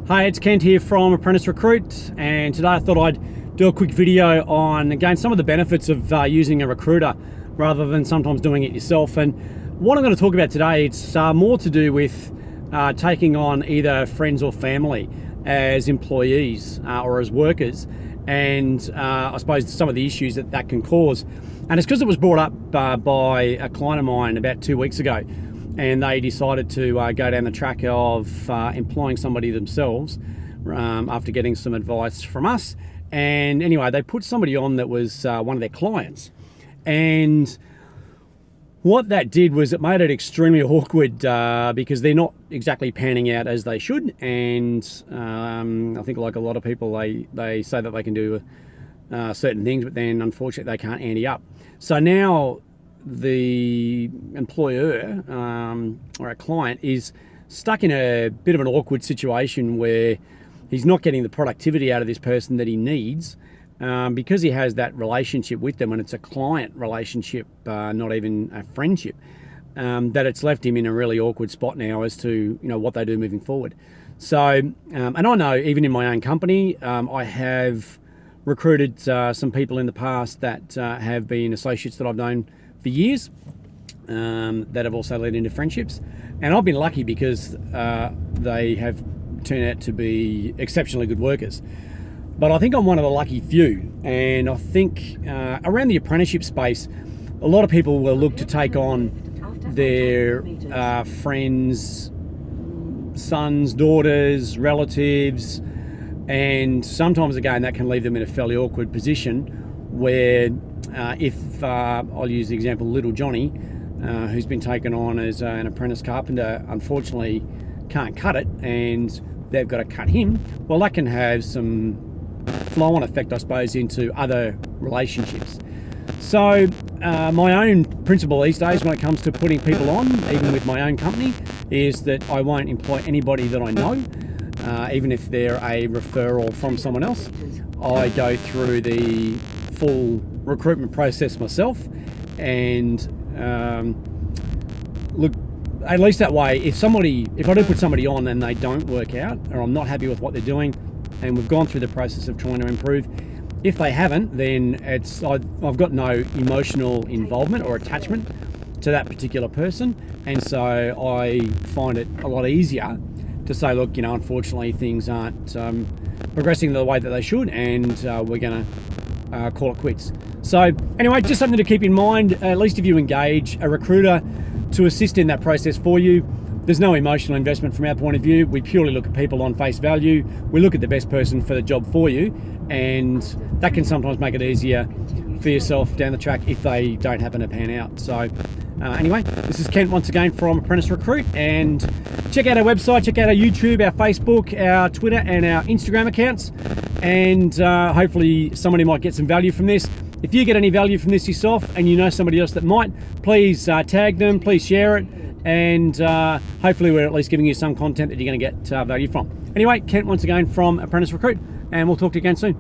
Hey, it's Kent here from Apprentice Recruit, and today I thought I'd do a quick video on, again, some of the benefits of using a recruiter rather than sometimes doing it yourself. And what I'm going to talk about today, it's more to do with taking on either friends or family as employees or as workers, and I suppose some of the issues that can cause. And it's because it was brought up by a client of mine about 2 weeks ago, and they decided to go down the track of employing somebody themselves after getting some advice from us. And anyway, they put somebody on that was one of their clients. And what that did was it made it extremely awkward because they're not exactly panning out as they should. And I think, like a lot of people, they say that they can do certain things, but then unfortunately they can't ante up. So now the employer or a client is stuck in a bit of an awkward situation where he's not getting the productivity out of this person that he needs because he has that relationship with them, and it's a client relationship, not even a friendship, that it's left him in a really awkward spot now as to what they do moving forward. So and I know even in my own company I have recruited some people in the past that have been associates that I've known for years, that have also led into friendships, and I've been lucky because they have turned out to be exceptionally good workers. But I think I'm one of the lucky few, and I think around the apprenticeship space, a lot of people will look to take on their friends, sons, daughters, relatives, and sometimes again that can leave them in a fairly awkward position where if I'll use the example, little Johnny, who's been taken on as an apprentice carpenter, unfortunately can't cut it, and they've got to cut him. Well, that can have some flow-on effect, I suppose, into other relationships. So my own principle these days when it comes to putting people on, even with my own company, is that I won't employ anybody that I know, even if they're a referral from someone else. I go through the full recruitment process myself, and look, at least that way, if I do put somebody on and they don't work out, or I'm not happy with what they're doing, and we've gone through the process of trying to improve, if they haven't, then I've got no emotional involvement or attachment to that particular person, and so I find it a lot easier to say, look, unfortunately things aren't progressing the way that they should, and we're going to call it quits. So anyway, just something to keep in mind, at least if you engage a recruiter to assist in that process for you. There's no emotional investment from our point of view. We purely look at people on face value. We look at the best person for the job for you, and that can sometimes make it easier for yourself down the track if they don't happen to pan out. So anyway, this is Kent once again from Apprentice Recruit, and check out our website, check out our YouTube, our Facebook, our Twitter and our Instagram accounts, and hopefully somebody might get some value from this. If you get any value from this yourself and you know somebody else that might, please tag them, please share it, and hopefully we're at least giving you some content that you're going to get value from. Anyway, Kent once again from Apprentice Recruit, and we'll talk to you again soon.